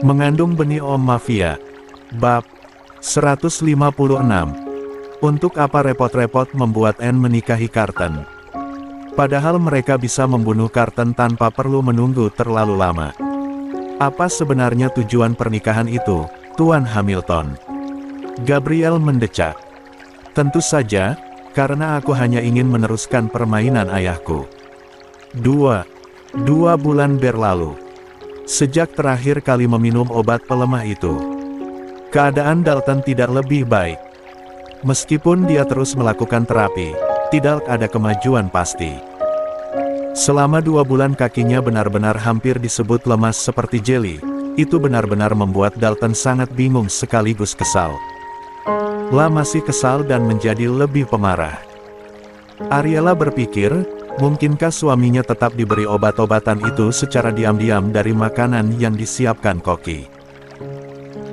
Mengandung benih Om Mafia. Bab 156. Untuk apa repot-repot membuat Anne menikahi Carlton? Padahal mereka bisa membunuh Carlton tanpa perlu menunggu terlalu lama. Apa sebenarnya tujuan pernikahan itu, Tuan Hamilton? Gabriel mendecak. Tentu saja, karena aku hanya ingin meneruskan permainan ayahku. Dua bulan berlalu. Sejak terakhir kali meminum obat pelemah itu, keadaan Dalton tidak lebih baik. Meskipun dia terus melakukan terapi, tidak ada kemajuan pasti. Selama 2 bulan kakinya benar-benar hampir disebut lemas seperti jeli. Itu benar-benar membuat Dalton sangat bingung sekaligus kesal. Masih kesal dan menjadi lebih pemarah. Ariella berpikir, mungkinkah suaminya tetap diberi obat-obatan itu secara diam-diam dari makanan yang disiapkan koki.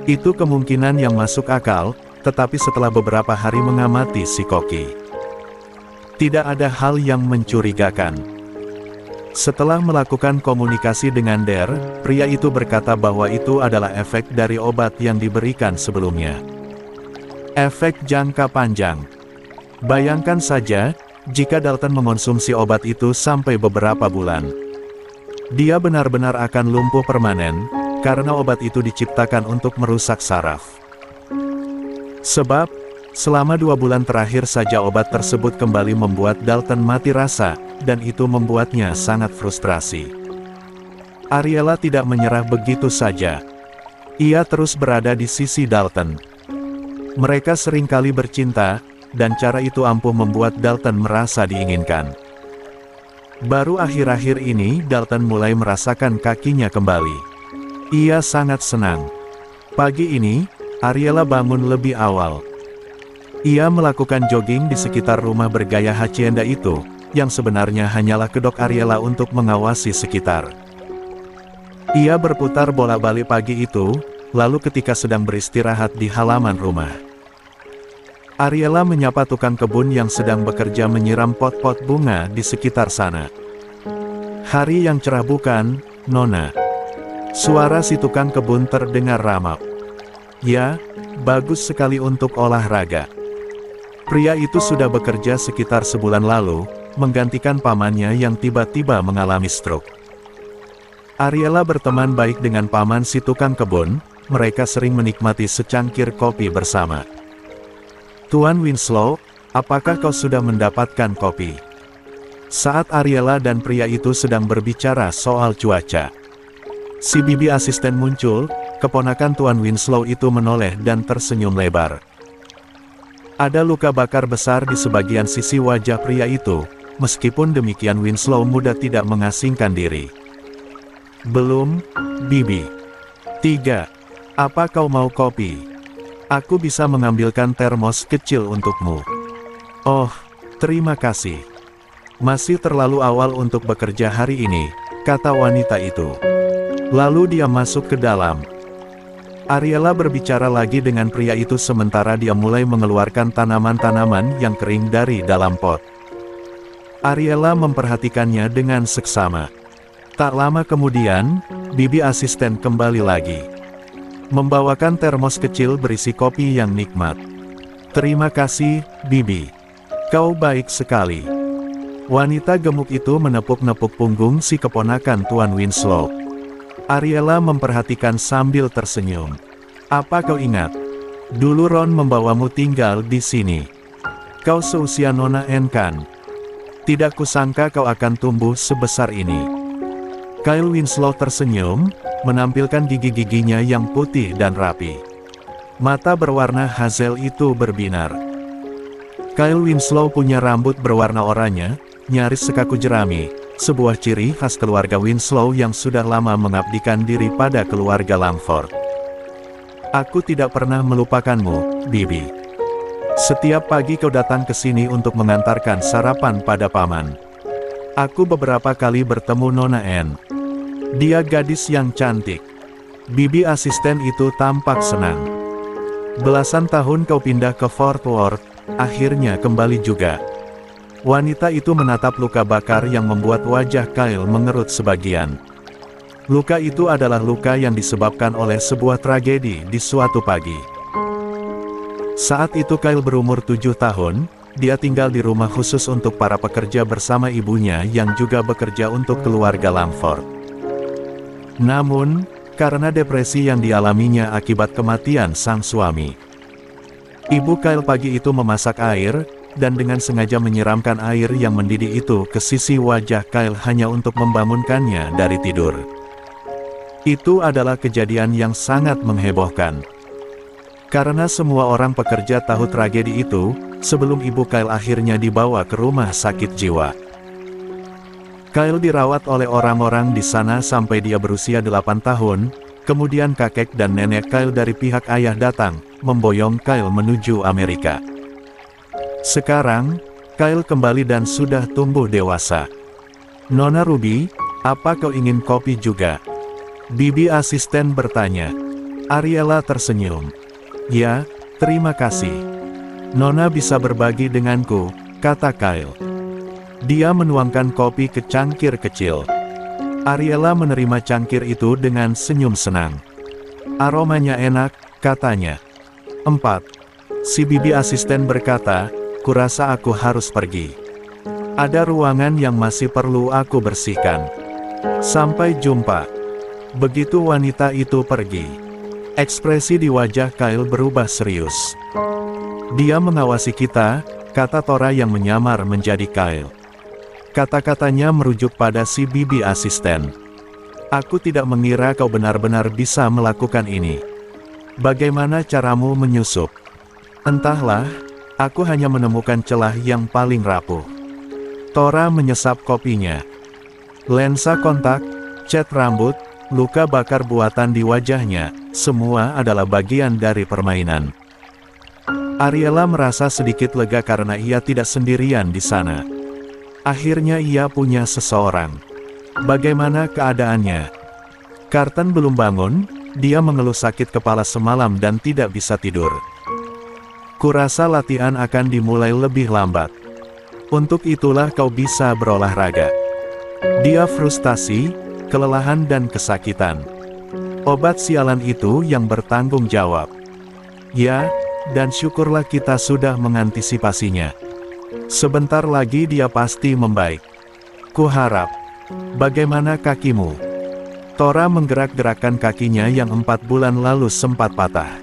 Itu kemungkinan yang masuk akal, tetapi setelah beberapa hari mengamati si koki, tidak ada hal yang mencurigakan. Setelah melakukan komunikasi dengan Der, pria itu berkata bahwa itu adalah efek dari obat yang diberikan sebelumnya. Efek jangka panjang. Bayangkan saja, jika Dalton mengonsumsi obat itu sampai beberapa bulan, dia benar-benar akan lumpuh permanen, karena obat itu diciptakan untuk merusak saraf. Sebab, selama 2 bulan terakhir saja obat tersebut kembali membuat Dalton mati rasa, dan itu membuatnya sangat frustrasi. Ariella tidak menyerah begitu saja. Ia terus berada di sisi Dalton. Mereka seringkali bercinta, dan cara itu ampuh membuat Dalton merasa diinginkan. Baru akhir-akhir ini Dalton mulai merasakan kakinya kembali. Ia sangat senang. Pagi ini, Ariella bangun lebih awal. Ia melakukan jogging di sekitar rumah bergaya hacienda itu, yang sebenarnya hanyalah kedok Ariella untuk mengawasi sekitar. Ia berputar bolak-balik pagi itu, lalu ketika sedang beristirahat di halaman rumah, Ariella menyapa tukang kebun yang sedang bekerja menyiram pot-pot bunga di sekitar sana. Hari yang cerah bukan, Nona? Suara si tukang kebun terdengar ramah. Ya, bagus sekali untuk olahraga. Pria itu sudah bekerja sekitar sebulan lalu, menggantikan pamannya yang tiba-tiba mengalami stroke. Ariella berteman baik dengan paman si tukang kebun, mereka sering menikmati secangkir kopi bersama. Tuan Winslow, apakah kau sudah mendapatkan kopi? Saat Ariella dan pria itu sedang berbicara soal cuaca, si bibi asisten muncul, keponakan Tuan Winslow itu menoleh dan tersenyum lebar. Ada luka bakar besar di sebagian sisi wajah pria itu, meskipun demikian Winslow muda tidak mengasingkan diri. Belum, bibi. 3. Apa kau mau kopi? Aku bisa mengambilkan termos kecil untukmu. Oh, terima kasih. Masih terlalu awal untuk bekerja hari ini, kata wanita itu. Lalu dia masuk ke dalam. Ariella berbicara lagi dengan pria itu sementara dia mulai mengeluarkan tanaman-tanaman yang kering dari dalam pot. Ariella memperhatikannya dengan seksama. Tak lama kemudian, bibi asisten kembali lagi, membawakan termos kecil berisi kopi yang nikmat. Terima kasih, bibi. Kau baik sekali. Wanita gemuk itu menepuk-nepuk punggung si keponakan Tuan Winslow. Ariella memperhatikan sambil tersenyum. Apa kau ingat? Dulu Ron membawamu tinggal di sini. Kau seusia Nona Anne kan? Tidak kusangka kau akan tumbuh sebesar ini. Kyle Winslow tersenyum, menampilkan gigi-giginya yang putih dan rapi. Mata berwarna hazel itu berbinar. Kyle Winslow punya rambut berwarna oranye, nyaris sekaku jerami, sebuah ciri khas keluarga Winslow yang sudah lama mengabdikan diri pada keluarga Langford. Aku tidak pernah melupakanmu, bibi. Setiap pagi kau datang ke sini untuk mengantarkan sarapan pada paman. Aku beberapa kali bertemu Nona Anne. Dia gadis yang cantik. Bibi asisten itu tampak senang. Belasan tahun kau pindah ke Fort Worth, akhirnya kembali juga. Wanita itu menatap luka bakar yang membuat wajah Kyle mengerut sebagian. Luka itu adalah luka yang disebabkan oleh sebuah tragedi di suatu pagi. Saat itu Kyle berumur 7 tahun, dia tinggal di rumah khusus untuk para pekerja bersama ibunya yang juga bekerja untuk keluarga Langford. Namun, karena depresi yang dialaminya akibat kematian sang suami, ibu Kyle pagi itu memasak air, dan dengan sengaja menyiramkan air yang mendidih itu ke sisi wajah Kyle hanya untuk membangunkannya dari tidur. Itu adalah kejadian yang sangat menghebohkan. Karena semua orang pekerja tahu tragedi itu, sebelum ibu Kyle akhirnya dibawa ke rumah sakit jiwa. Kyle dirawat oleh orang-orang di sana sampai dia berusia 8 tahun, kemudian kakek dan nenek Kyle dari pihak ayah datang, memboyong Kyle menuju Amerika. Sekarang, Kyle kembali dan sudah tumbuh dewasa. "Nona Ruby, apa kau ingin kopi juga?" Bibi asisten bertanya. Ariela tersenyum. "Ya, terima kasih. Nona bisa berbagi denganku," kata Kyle. Dia menuangkan kopi ke cangkir kecil. Ariela menerima cangkir itu dengan senyum senang. "Aromanya enak," katanya. 4. Si bibi asisten berkata, "Kurasa aku harus pergi. Ada ruangan yang masih perlu aku bersihkan. Sampai jumpa." Begitu wanita itu pergi, ekspresi di wajah Kyle berubah serius. "Dia mengawasi kita," kata Tora yang menyamar menjadi Kyle. Kata-katanya merujuk pada si bibi asisten. "Aku tidak mengira kau benar-benar bisa melakukan ini. Bagaimana caramu menyusup?" "Entahlah, aku hanya menemukan celah yang paling rapuh." Tora menyesap kopinya. Lensa kontak, cat rambut, luka bakar buatan di wajahnya, semua adalah bagian dari permainan. Ariela merasa sedikit lega karena ia tidak sendirian di sana. Akhirnya ia punya seseorang. Bagaimana keadaannya? Carlton belum bangun, dia mengeluh sakit kepala semalam dan tidak bisa tidur. "Kurasa latihan akan dimulai lebih lambat. Untuk itulah kau bisa berolahraga." Dia frustasi, kelelahan dan kesakitan. Obat sialan itu yang bertanggung jawab. "Ya, dan syukurlah kita sudah mengantisipasinya. Sebentar lagi dia pasti membaik. Kuharap. Bagaimana kakimu?" Tora menggerak-gerakkan kakinya yang 4 bulan lalu sempat patah.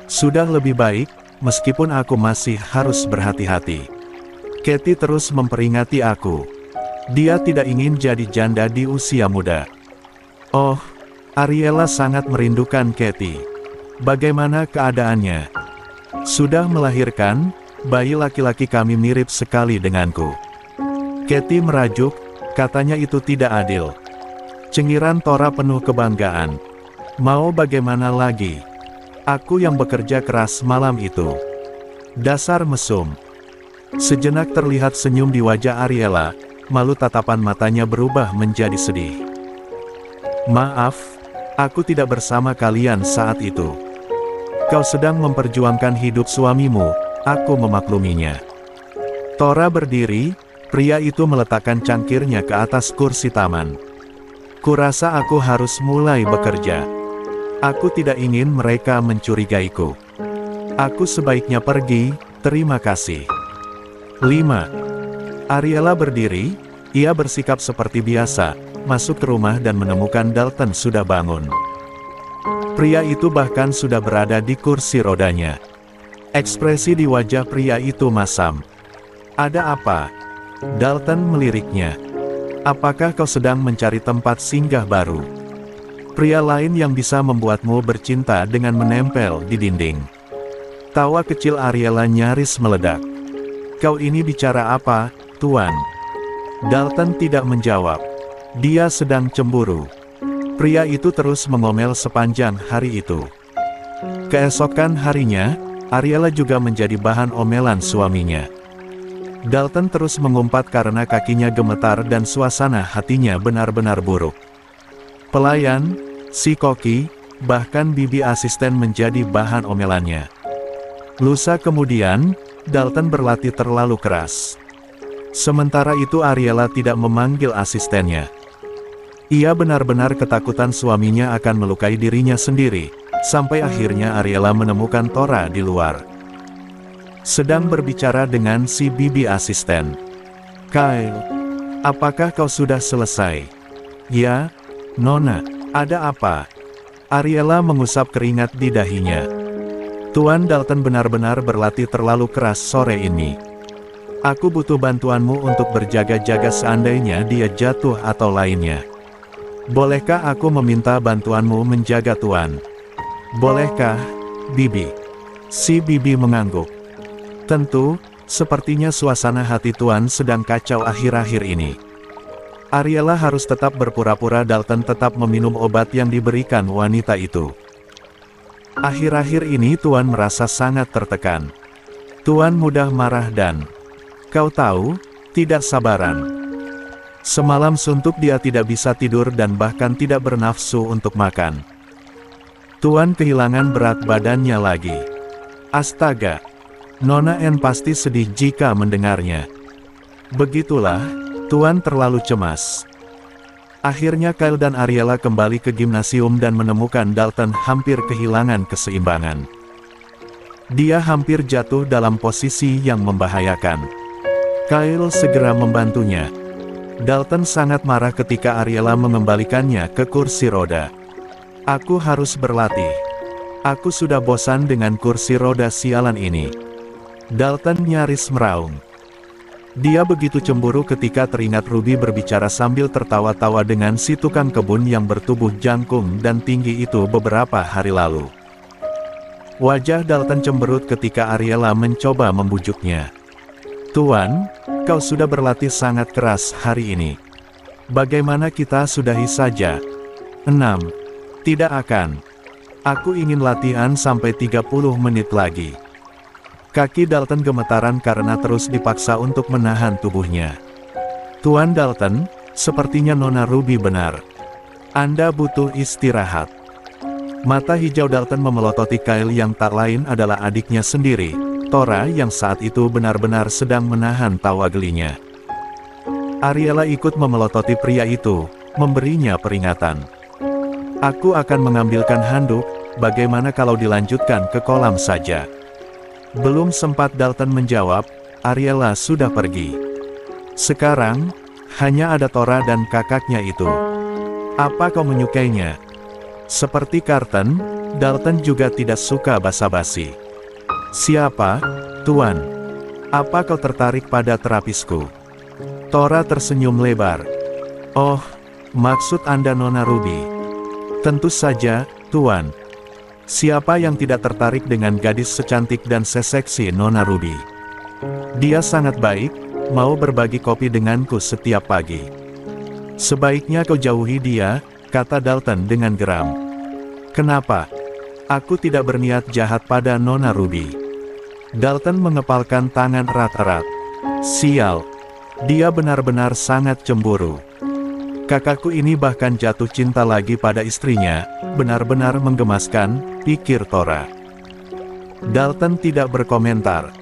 "Sudah lebih baik, meskipun aku masih harus berhati-hati. Katie terus memperingati aku. Dia tidak ingin jadi janda di usia muda." "Oh, Ariela sangat merindukan Katie. Bagaimana keadaannya?" "Sudah melahirkan, bayi laki-laki kami mirip sekali denganku." Katie merajuk, katanya itu tidak adil. Cengiran Tora penuh kebanggaan. "Mau bagaimana lagi? Aku yang bekerja keras malam itu." Dasar mesum. Sejenak terlihat senyum di wajah Ariela, malu tatapan matanya berubah menjadi sedih. "Maaf, aku tidak bersama kalian saat itu. Kau sedang memperjuangkan hidup suamimu," aku memakluminya. Tora berdiri, pria itu meletakkan cangkirnya ke atas kursi taman. "Kurasa aku harus mulai bekerja. Aku tidak ingin mereka mencurigaiku. Aku sebaiknya pergi, terima kasih." 5. Ariela berdiri, ia bersikap seperti biasa, masuk ke rumah dan menemukan Dalton sudah bangun. Pria itu bahkan sudah berada di kursi rodanya. Ekspresi di wajah pria itu masam. "Ada apa?" Dalton meliriknya. "Apakah kau sedang mencari tempat singgah baru? Pria lain yang bisa membuatmu bercinta dengan menempel di dinding." Tawa kecil Ariela nyaris meledak. "Kau ini bicara apa, Tuan?" Dalton tidak menjawab. Dia sedang cemburu. Pria itu terus mengomel sepanjang hari itu. Keesokan harinya, Ariela juga menjadi bahan omelan suaminya. Dalton terus mengumpat karena kakinya gemetar dan suasana hatinya benar-benar buruk. Pelayan, si koki, bahkan bibi asisten menjadi bahan omelannya. Lusa kemudian, Dalton berlatih terlalu keras. Sementara itu Ariela tidak memanggil asistennya. Ia benar-benar ketakutan suaminya akan melukai dirinya sendiri, sampai akhirnya Ariela menemukan Tora di luar. Sedang berbicara dengan si bibi asisten. Kyle, apakah kau sudah selesai? Ya, Nona, ada apa? Ariela mengusap keringat di dahinya. Tuan Dalton benar-benar berlatih terlalu keras sore ini. Aku butuh bantuanmu untuk berjaga-jaga seandainya dia jatuh atau lainnya. Bolehkah aku meminta bantuanmu menjaga Tuan? Bolehkah, Bibi? Si Bibi mengangguk. Tentu, sepertinya suasana hati Tuan sedang kacau akhir-akhir ini. Ariela harus tetap berpura-pura Dalton tetap meminum obat yang diberikan wanita itu. Akhir-akhir ini Tuan merasa sangat tertekan. Tuan mudah marah dan, kau tahu, tidak sabaran. Semalam suntuk dia tidak bisa tidur dan bahkan tidak bernafsu untuk makan. Tuan kehilangan berat badannya lagi. Astaga, Nona N pasti sedih jika mendengarnya. Begitulah, Tuan terlalu cemas. Akhirnya Kyle dan Ariela kembali ke gimnasium dan menemukan Dalton hampir kehilangan keseimbangan. Dia hampir jatuh dalam posisi yang membahayakan. Kyle segera membantunya. Dalton sangat marah ketika Ariela mengembalikannya ke kursi roda. Aku harus berlatih. Aku sudah bosan dengan kursi roda sialan ini. Dalton nyaris meraung. Dia begitu cemburu ketika teringat Ruby berbicara sambil tertawa-tawa dengan si tukang kebun yang bertubuh jangkung dan tinggi itu beberapa hari lalu. Wajah Dalton cemberut ketika Ariela mencoba membujuknya. Tuan, kau sudah berlatih sangat keras hari ini. Bagaimana kita sudahi saja? 6. Tidak akan. Aku ingin latihan sampai 30 menit lagi. Kaki Dalton gemetaran karena terus dipaksa untuk menahan tubuhnya. Tuan Dalton, sepertinya Nona Ruby benar. Anda butuh istirahat. Mata hijau Dalton memelototi Kyle yang tak lain adalah adiknya sendiri, Tora yang saat itu benar-benar sedang menahan tawa gelinya. Ariela ikut memelototi pria itu, memberinya peringatan. Aku akan mengambilkan handuk, bagaimana kalau dilanjutkan ke kolam saja? Belum sempat Dalton menjawab, Ariela sudah pergi. Sekarang, hanya ada Tora dan kakaknya itu. Apa kau menyukainya? Seperti Carton, Dalton juga tidak suka basa-basi. Siapa, Tuan? Apa kau tertarik pada terapisku? Tora tersenyum lebar. Oh, maksud Anda Nona Ruby? Tentu saja, Tuan. Siapa yang tidak tertarik dengan gadis secantik dan seseksi Nona Ruby? Dia sangat baik, mau berbagi kopi denganku setiap pagi. Sebaiknya kau jauhi dia, kata Dalton dengan geram. Kenapa? Aku tidak berniat jahat pada Nona Ruby. Dalton mengepalkan tangan erat-erat. Sial. Dia benar-benar sangat cemburu. Kakakku ini bahkan jatuh cinta lagi pada istrinya, benar-benar menggemaskan, pikir Tora. Dalton tidak berkomentar.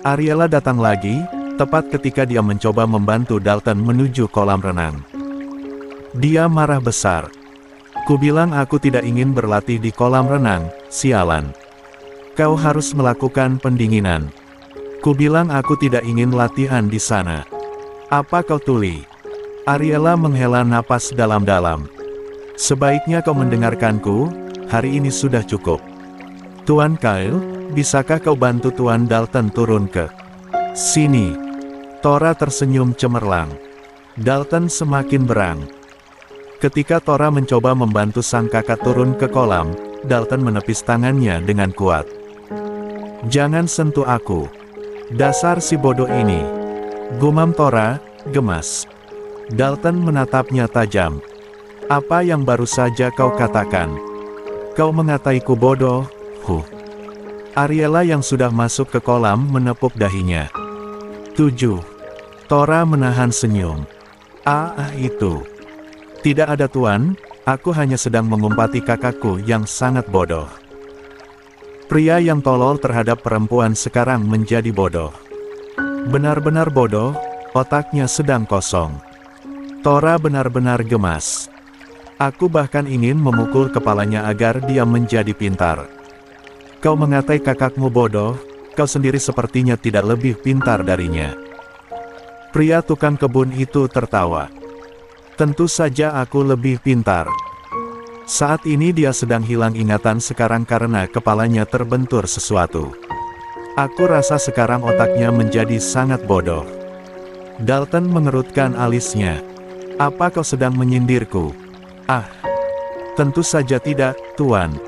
Ariela datang lagi, tepat ketika dia mencoba membantu Dalton menuju kolam renang. Dia marah besar. Kubilang aku tidak ingin berlatih di kolam renang, sialan. Kau harus melakukan pendinginan. Kubilang aku tidak ingin latihan di sana. Apa kau tuli? Ariela menghela napas dalam-dalam. Sebaiknya kau mendengarkanku, hari ini sudah cukup. Tuan Kyle, bisakah kau bantu Tuan Dalton turun ke sini? Tora tersenyum cemerlang. Dalton semakin berang. Ketika Tora mencoba membantu sang kakak turun ke kolam, Dalton menepis tangannya dengan kuat. Jangan sentuh aku. Dasar si bodoh ini. Gumam Tora, gemas. Dalton menatapnya tajam. Apa yang baru saja kau katakan? Kau mengataiku bodoh, Ariela yang sudah masuk ke kolam menepuk dahinya. 7. Tora menahan senyum. Itu. Tidak ada Tuan, aku hanya sedang mengumpati kakakku yang sangat bodoh. Pria yang tolol terhadap perempuan sekarang menjadi bodoh. Benar-benar bodoh, otaknya sedang kosong. Tora benar-benar gemas. Aku bahkan ingin memukul kepalanya agar dia menjadi pintar. Kau mengatai kakakmu bodoh, kau sendiri sepertinya tidak lebih pintar darinya. Pria tukang kebun itu tertawa. Tentu saja aku lebih pintar. Saat ini dia sedang hilang ingatan sekarang karena kepalanya terbentur sesuatu. Aku rasa sekarang otaknya menjadi sangat bodoh. Dalton mengerutkan alisnya. Apa kau sedang menyindirku? Ah, tentu saja tidak, Tuan.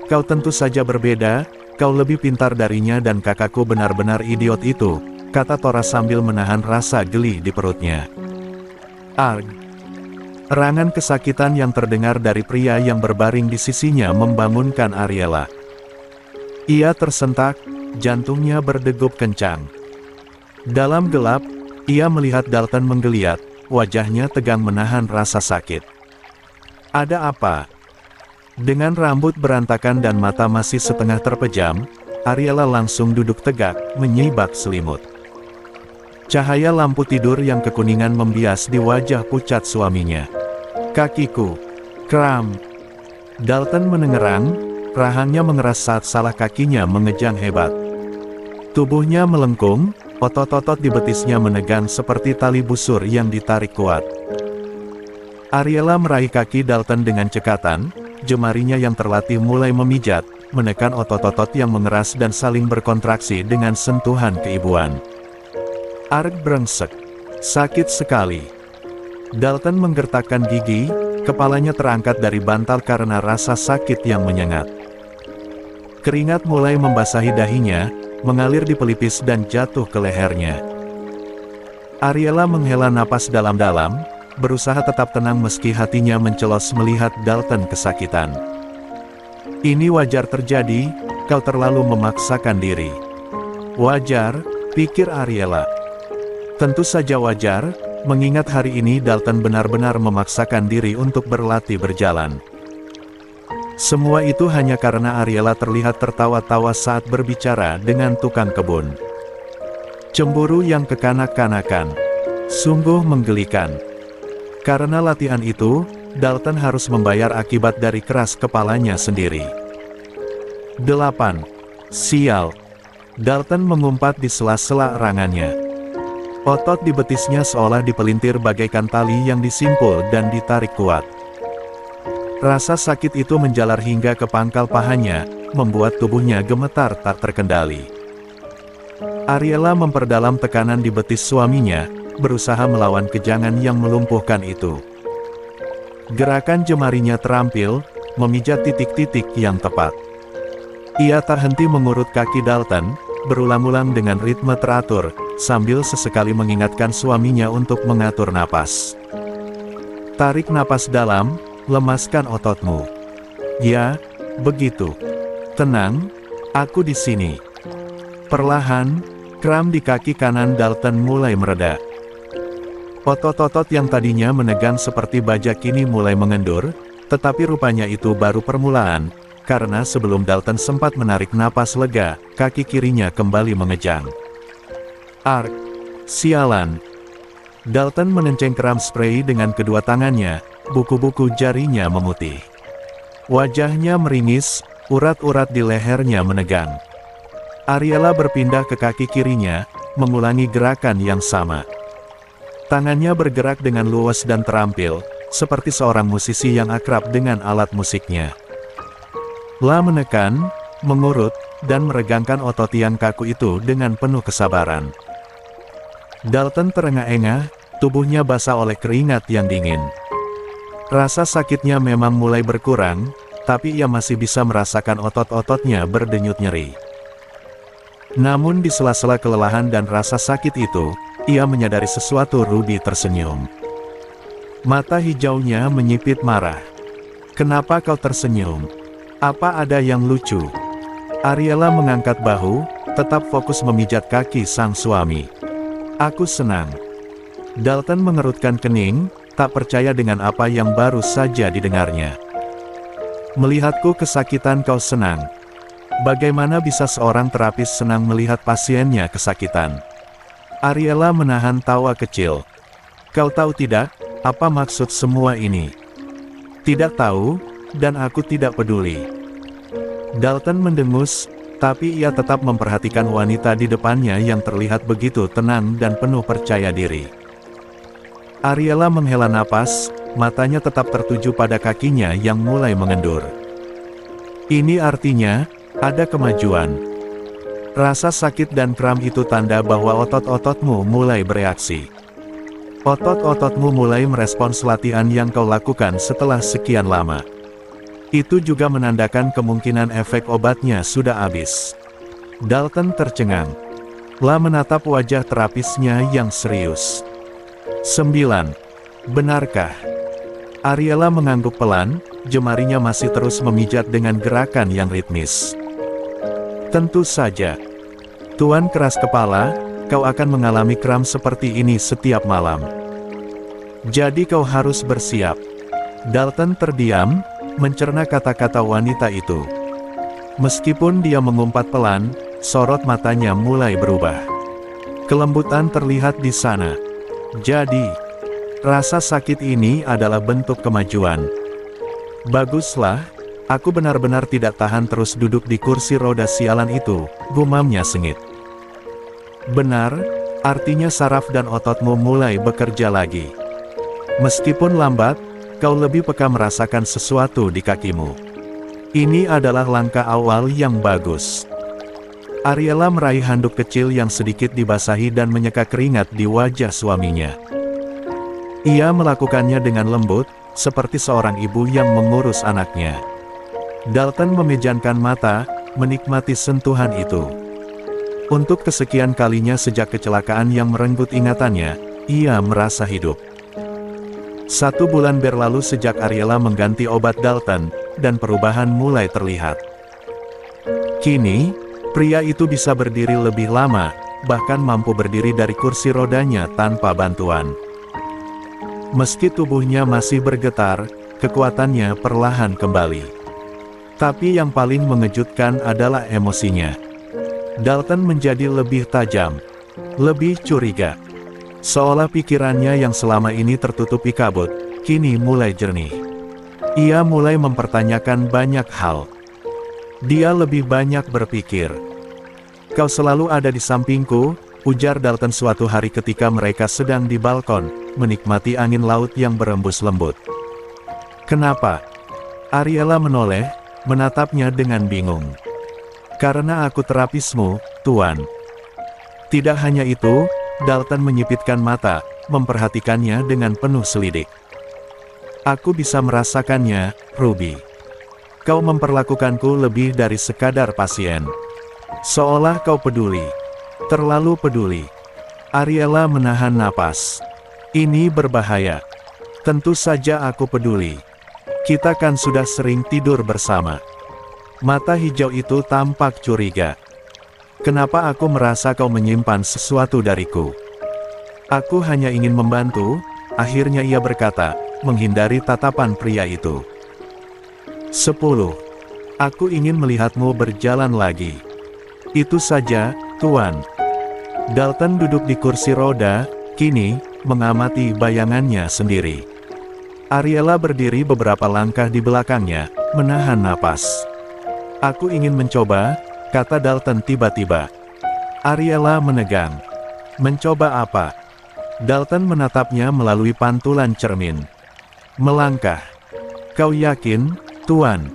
Kau tentu saja berbeda, kau lebih pintar darinya dan kakakku benar-benar idiot itu, kata Tora sambil menahan rasa geli di perutnya. Arg. Erangan kesakitan yang terdengar dari pria yang berbaring di sisinya membangunkan Ariela. Ia tersentak, jantungnya berdegup kencang. Dalam gelap, ia melihat Dalton menggeliat, wajahnya tegang menahan rasa sakit. Ada apa? Dengan rambut berantakan dan mata masih setengah terpejam, Ariela langsung duduk tegak, menyibak selimut. Cahaya lampu tidur yang kekuningan membias di wajah pucat suaminya. Kakiku. Kram. Dalton menengerang, rahangnya mengeras saat salah kakinya mengejang hebat. Tubuhnya melengkung, otot-otot di betisnya menegang seperti tali busur yang ditarik kuat. Ariela meraih kaki Dalton dengan cekatan, jemarinya yang terlatih mulai memijat, menekan otot-otot yang mengeras dan saling berkontraksi dengan sentuhan keibuan. Arg brengsek. Sakit sekali. Dalton menggertakkan gigi, kepalanya terangkat dari bantal karena rasa sakit yang menyengat. Keringat mulai membasahi dahinya, mengalir di pelipis dan jatuh ke lehernya. Ariela menghela napas dalam-dalam, berusaha tetap tenang meski hatinya mencelos melihat Dalton kesakitan. Ini wajar terjadi, kau terlalu memaksakan diri. Wajar, pikir Ariela. Tentu saja wajar, mengingat hari ini Dalton benar-benar memaksakan diri untuk berlatih berjalan. Semua itu hanya karena Ariela terlihat tertawa-tawa saat berbicara dengan tukang kebun. Cemburu yang kekanak-kanakan. Sungguh menggelikan. Karena latihan itu, Dalton harus membayar akibat dari keras kepalanya sendiri. 8. Sial. Dalton mengumpat di sela-sela erangannya. Otot di betisnya seolah dipelintir bagaikan tali yang disimpul dan ditarik kuat. Rasa sakit itu menjalar hingga ke pangkal pahanya, membuat tubuhnya gemetar tak terkendali. Ariela memperdalam tekanan di betis suaminya, berusaha melawan kejangan yang melumpuhkan itu. Gerakan jemarinya terampil, memijat titik-titik yang tepat. Ia tak henti mengurut kaki Dalton, berulang-ulang dengan ritme teratur, sambil sesekali mengingatkan suaminya untuk mengatur napas. Tarik napas dalam, lemaskan ototmu. Ya, begitu. Tenang, aku di sini. Perlahan, kram di kaki kanan Dalton mulai mereda. Otot-otot yang tadinya menegang seperti baja kini mulai mengendur, tetapi rupanya itu baru permulaan, karena sebelum Dalton sempat menarik napas lega, kaki kirinya kembali mengejang. Arg. Sialan. Dalton menenceng keram spray dengan kedua tangannya, buku-buku jarinya memutih. Wajahnya meringis, urat-urat di lehernya menegang. Ariela berpindah ke kaki kirinya, mengulangi gerakan yang sama. Tangannya bergerak dengan luas dan terampil, seperti seorang musisi yang akrab dengan alat musiknya. La menekan, mengurut, dan meregangkan otot yang kaku itu dengan penuh kesabaran. Dalton terengah-engah, tubuhnya basah oleh keringat yang dingin. Rasa sakitnya memang mulai berkurang, tapi ia masih bisa merasakan otot-ototnya berdenyut nyeri. Namun di sela-sela kelelahan dan rasa sakit itu, ia menyadari sesuatu. Ruby tersenyum. Mata hijaunya menyipit marah. Kenapa kau tersenyum? Apa ada yang lucu? Ariela mengangkat bahu, tetap fokus memijat kaki sang suami. Aku senang. Dalton mengerutkan kening, tak percaya dengan apa yang baru saja didengarnya. Melihatku kesakitan kau senang. Bagaimana bisa seorang terapis senang melihat pasiennya kesakitan? Ariela menahan tawa kecil. Kau tahu tidak, apa maksud semua ini? Tidak tahu, dan aku tidak peduli. Dalton mendengus, tapi ia tetap memperhatikan wanita di depannya yang terlihat begitu tenang dan penuh percaya diri. Ariella menghela napas, matanya tetap tertuju pada kakinya yang mulai mengendur. Ini artinya, ada kemajuan. Rasa sakit dan kram itu tanda bahwa otot-ototmu mulai bereaksi. Otot-ototmu mulai merespons latihan yang kau lakukan setelah sekian lama. Itu juga menandakan kemungkinan efek obatnya sudah habis. Dalton tercengang. La menatap wajah terapisnya yang serius. 9. Benarkah? Ariella mengangguk pelan, jemarinya masih terus memijat dengan gerakan yang ritmis. Tentu saja. Tuan keras kepala, kau akan mengalami kram seperti ini setiap malam. Jadi kau harus bersiap. Dalton terdiam, mencerna kata-kata wanita itu. Meskipun dia mengumpat pelan, sorot matanya mulai berubah. Kelembutan terlihat di sana. Jadi, rasa sakit ini adalah bentuk kemajuan. Baguslah, aku benar-benar tidak tahan terus duduk di kursi roda sialan itu, gumamnya sengit. Benar, artinya saraf dan ototmu mulai bekerja lagi. Meskipun lambat, kau lebih peka merasakan sesuatu di kakimu. Ini adalah langkah awal yang bagus. Ariella meraih handuk kecil yang sedikit dibasahi dan menyeka keringat di wajah suaminya. Ia melakukannya dengan lembut, seperti seorang ibu yang mengurus anaknya. Dalton memejamkan mata, menikmati sentuhan itu. Untuk kesekian kalinya sejak kecelakaan yang merenggut ingatannya, ia merasa hidup. 1 bulan berlalu sejak Ariella mengganti obat Dalton, dan perubahan mulai terlihat. Kini, pria itu bisa berdiri lebih lama, bahkan mampu berdiri dari kursi rodanya tanpa bantuan. Meski tubuhnya masih bergetar, kekuatannya perlahan kembali. Tapi yang paling mengejutkan adalah emosinya. Dalton menjadi lebih tajam, lebih curiga. Seolah pikirannya yang selama ini tertutupi kabut, kini mulai jernih. Ia mulai mempertanyakan banyak hal. Dia lebih banyak berpikir. Kau selalu ada di sampingku, ujar Dalton suatu hari ketika mereka sedang di balkon, menikmati angin laut yang berembus lembut. Kenapa? Ariella menoleh, menatapnya dengan bingung. Karena aku terapismu, Tuan. Tidak hanya itu, Dalton menyipitkan mata, memperhatikannya dengan penuh selidik. Aku bisa merasakannya, Ruby. Kau memperlakukanku lebih dari sekadar pasien. Seolah kau peduli. Terlalu peduli. Ariella menahan napas. Ini berbahaya. Tentu saja aku peduli. Kita kan sudah sering tidur bersama. Mata hijau itu tampak curiga. Kenapa aku merasa kau menyimpan sesuatu dariku? Aku hanya ingin membantu, akhirnya ia berkata, menghindari tatapan pria itu. 10. Aku ingin melihatmu berjalan lagi. Itu saja, Tuan. Dalton duduk di kursi roda, kini, mengamati bayangannya sendiri. Ariella berdiri beberapa langkah di belakangnya, menahan napas. Aku ingin mencoba, kata Dalton tiba-tiba. Ariella menegang. Mencoba apa? Dalton menatapnya melalui pantulan cermin. Melangkah. Kau yakin, Tuan?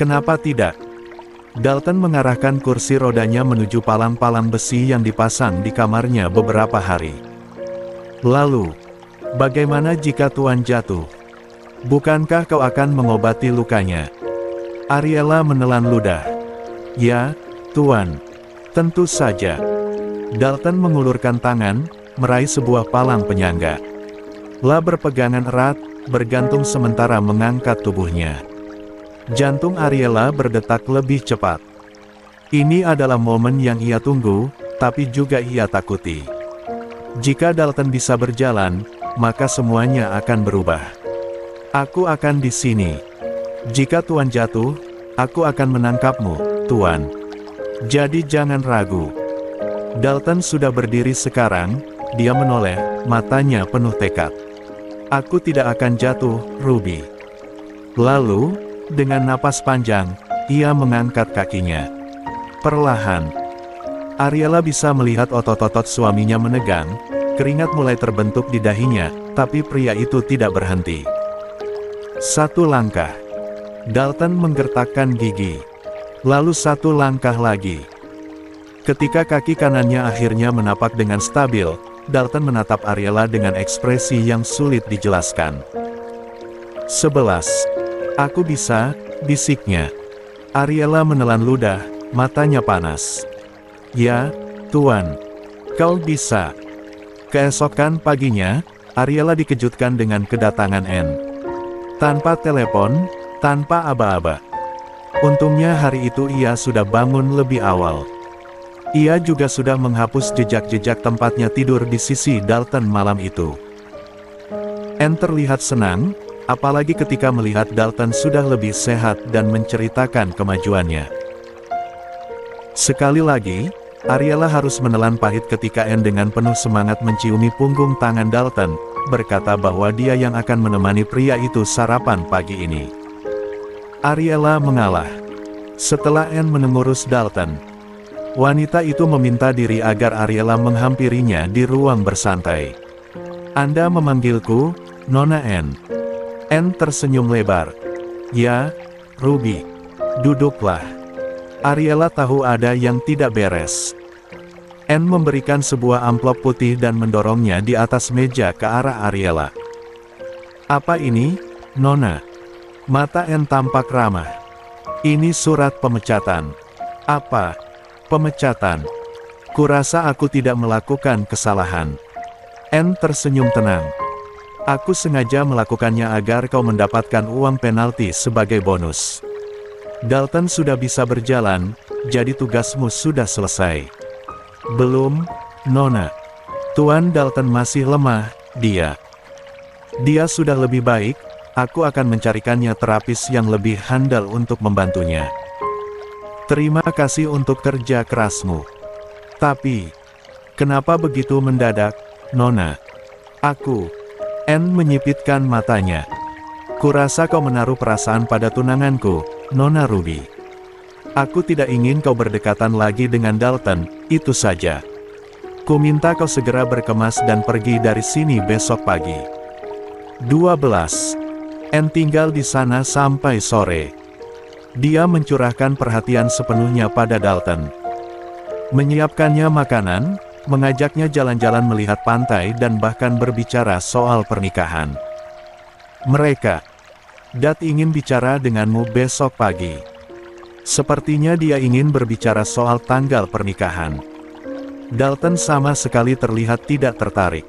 Kenapa tidak? Dalton mengarahkan kursi rodanya menuju palang-palang besi yang dipasang di kamarnya beberapa hari. Lalu, bagaimana jika Tuan jatuh? Bukankah kau akan mengobati lukanya? Ariella menelan ludah. Ya, Tuan. Tentu saja. Dalton mengulurkan tangan, meraih sebuah palang penyangga. La berpegangan erat, bergantung sementara mengangkat tubuhnya. Jantung Ariella berdetak lebih cepat. Ini adalah momen yang ia tunggu, tapi juga ia takuti. Jika Dalton bisa berjalan, maka semuanya akan berubah. Aku akan di sini. Jika Tuan jatuh, aku akan menangkapmu, Tuan. Jadi jangan ragu. Dalton sudah berdiri sekarang, dia menoleh, matanya penuh tekad. Aku tidak akan jatuh, Ruby. Lalu, dengan napas panjang, ia mengangkat kakinya. Perlahan, Ariela bisa melihat otot-otot suaminya menegang, keringat mulai terbentuk di dahinya, tapi pria itu tidak berhenti. Satu langkah. Dalton menggertakkan gigi. Lalu satu langkah lagi. Ketika kaki kanannya akhirnya menapak dengan stabil, Dalton menatap Ariela dengan ekspresi yang sulit dijelaskan. 11. Aku bisa, bisiknya. Ariela menelan ludah, matanya panas. Ya, Tuan. Kau bisa. Keesokan paginya, Ariela dikejutkan dengan kedatangan Anne. Tanpa telepon, tanpa aba-aba. Untungnya hari itu ia sudah bangun lebih awal. Ia juga sudah menghapus jejak-jejak tempatnya tidur di sisi Dalton malam itu. Anne terlihat senang, apalagi ketika melihat Dalton sudah lebih sehat dan menceritakan kemajuannya. Sekali lagi, Ariela harus menelan pahit ketika Anne dengan penuh semangat menciumi punggung tangan Dalton, berkata bahwa dia yang akan menemani pria itu sarapan pagi ini. Ariela mengalah. Setelah Anne mengurus Dalton, wanita itu meminta diri agar Ariela menghampirinya di ruang bersantai. Anda memanggilku, Nona Anne. Anne tersenyum lebar. Ya, Ruby. Duduklah. Ariela tahu ada yang tidak beres. Anne memberikan sebuah amplop putih dan mendorongnya di atas meja ke arah Ariela. Apa ini, Nona? Mata Anne tampak ramah. Ini surat pemecatan. Apa? Pemecatan? Kurasa aku tidak melakukan kesalahan. Anne tersenyum tenang. Aku sengaja melakukannya agar kau mendapatkan uang penalti sebagai bonus. Dalton sudah bisa berjalan, jadi tugasmu sudah selesai. Belum, Nona. Tuan Dalton masih lemah, dia sudah lebih baik, aku akan mencarikannya terapis yang lebih handal untuk membantunya. Terima kasih untuk kerja kerasmu. Tapi, kenapa begitu mendadak, Nona? Anne menyipitkan matanya. Kurasa kau menaruh perasaan pada tunanganku, Nona Ruby. Aku tidak ingin kau berdekatan lagi dengan Dalton, itu saja. Ku minta kau segera berkemas dan pergi dari sini besok pagi. 12. Anne tinggal di sana sampai sore. Dia mencurahkan perhatian sepenuhnya pada Dalton. Menyiapkannya makanan, mengajaknya jalan-jalan melihat pantai dan bahkan berbicara soal pernikahan. Dad ingin bicara denganmu besok pagi. Sepertinya dia ingin berbicara soal tanggal pernikahan. Dalton sama sekali terlihat tidak tertarik.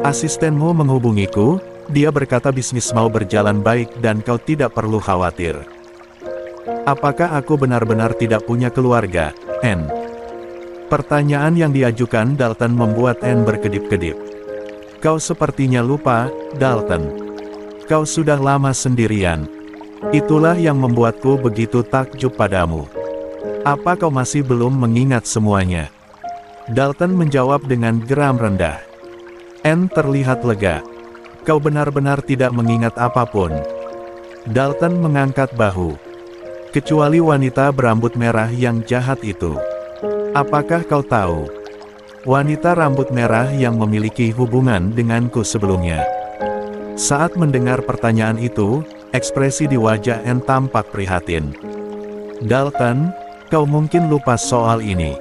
Asistenmu menghubungiku, dia berkata bisnis mau berjalan baik dan kau tidak perlu khawatir. Apakah aku benar-benar tidak punya keluarga, Anne? Pertanyaan yang diajukan Dalton membuat Anne berkedip-kedip. Kau sepertinya lupa, Dalton. Kau sudah lama sendirian. Itulah yang membuatku begitu takjub padamu. Apa kau masih belum mengingat semuanya? Dalton menjawab dengan geram rendah. Anne terlihat lega. Kau benar-benar tidak mengingat apapun. Dalton mengangkat bahu. Kecuali wanita berambut merah yang jahat itu. Apakah kau tahu? Wanita rambut merah yang memiliki hubungan denganku sebelumnya. Saat mendengar pertanyaan itu, ekspresi di wajah Anne tampak prihatin. Dalton, kau mungkin lupa soal ini.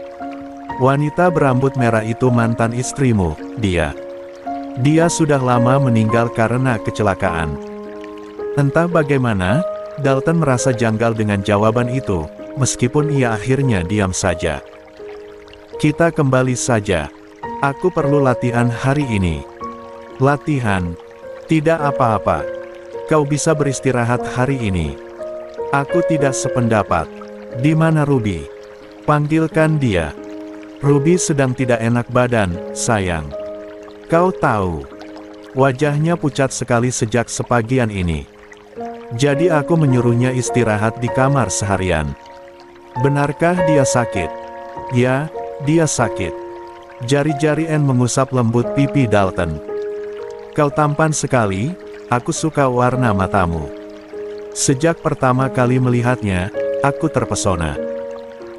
Wanita berambut merah itu mantan istrimu, dia sudah lama meninggal karena kecelakaan. Entah bagaimana, Dalton merasa janggal dengan jawaban itu, meskipun ia akhirnya diam saja. Kita kembali saja. Aku perlu latihan hari ini. Latihan? Tidak apa-apa. Kau bisa beristirahat hari ini. Aku tidak sependapat. Di mana Ruby? Panggilkan dia. Ruby sedang tidak enak badan, sayang. Kau tahu. Wajahnya pucat sekali sejak sepagian ini. Jadi aku menyuruhnya istirahat di kamar seharian. Benarkah dia sakit? Ya, dia sakit. Jari-jari Anne mengusap lembut pipi Dalton. Kau tampan sekali, aku suka warna matamu. Sejak pertama kali melihatnya, aku terpesona.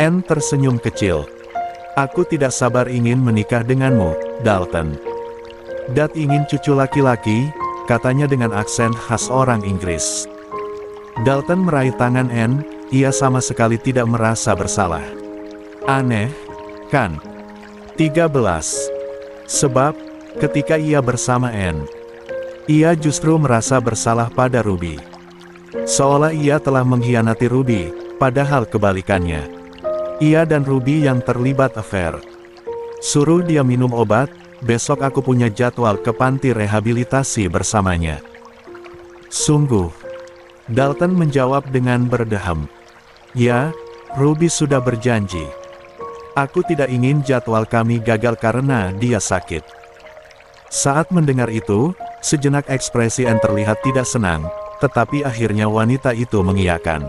Anne tersenyum kecil. Aku tidak sabar ingin menikah denganmu, Dalton. Dad ingin cucu laki-laki, katanya dengan aksen khas orang Inggris. Dalton meraih tangan Anne, ia sama sekali tidak merasa bersalah. Aneh, kan? 13. Sebab, ketika ia bersama Anne, ia justru merasa bersalah pada Ruby. Seolah ia telah mengkhianati Ruby, padahal kebalikannya. Ia dan Ruby yang terlibat affair. Suruh dia minum obat, besok aku punya jadwal ke panti rehabilitasi bersamanya. Sungguh. Dalton menjawab dengan berdeham. Ya, Ruby sudah berjanji. Aku tidak ingin jadwal kami gagal karena dia sakit. Saat mendengar itu, sejenak ekspresi Anne terlihat tidak senang, tetapi akhirnya wanita itu mengiyakan.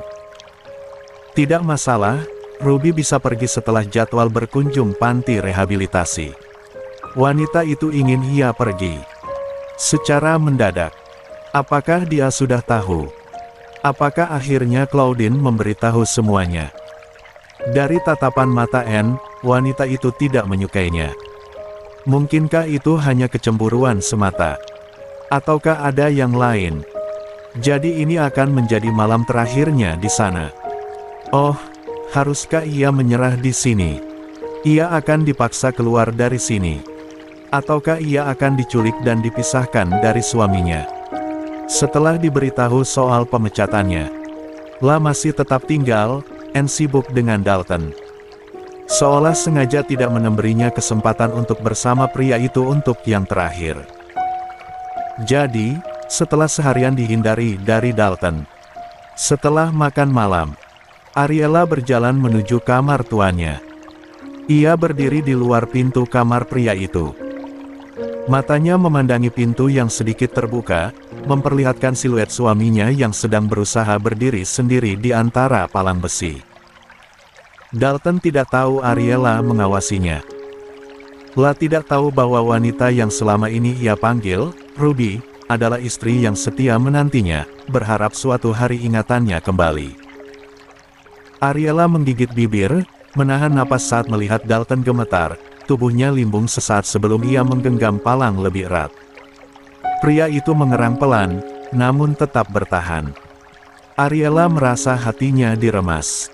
Tidak masalah, Ruby bisa pergi setelah jadwal berkunjung panti rehabilitasi. Wanita itu ingin ia pergi. Secara mendadak. Apakah dia sudah tahu? Apakah akhirnya Claudine memberitahu semuanya? Dari tatapan mata Anne, wanita itu tidak menyukainya. Mungkinkah itu hanya kecemburuan semata? Ataukah ada yang lain? Jadi ini akan menjadi malam terakhirnya di sana. Oh, haruskah ia menyerah di sini? Ia akan dipaksa keluar dari sini. Ataukah ia akan diculik dan dipisahkan dari suaminya? Setelah diberitahu soal pemecatannya, La masih tetap tinggal, Anne sibuk dengan Dalton. Seolah sengaja tidak memberinya kesempatan untuk bersama pria itu untuk yang terakhir. Jadi, setelah seharian dihindari dari Dalton, setelah makan malam, Ariella berjalan menuju kamar tuannya. Ia berdiri di luar pintu kamar pria itu. Matanya memandangi pintu yang sedikit terbuka, memperlihatkan siluet suaminya yang sedang berusaha berdiri sendiri di antara palang besi. Dalton tidak tahu Ariella mengawasinya. La tidak tahu bahwa wanita yang selama ini ia panggil, Ruby, adalah istri yang setia menantinya, berharap suatu hari ingatannya kembali. Ariella menggigit bibir, menahan napas saat melihat Dalton gemetar, tubuhnya limbung sesaat sebelum ia menggenggam palang lebih erat. Pria itu mengerang pelan, namun tetap bertahan. Ariella merasa hatinya diremas.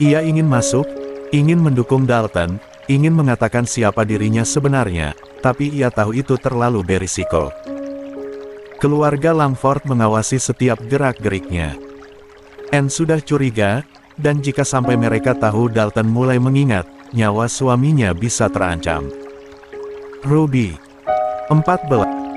Ia ingin masuk, ingin mendukung Dalton, ingin mengatakan siapa dirinya sebenarnya, tapi ia tahu itu terlalu berisiko. Keluarga Langford mengawasi setiap gerak-geriknya. Anne sudah curiga, dan jika sampai mereka tahu Dalton mulai mengingat, nyawa suaminya bisa terancam. Ruby 14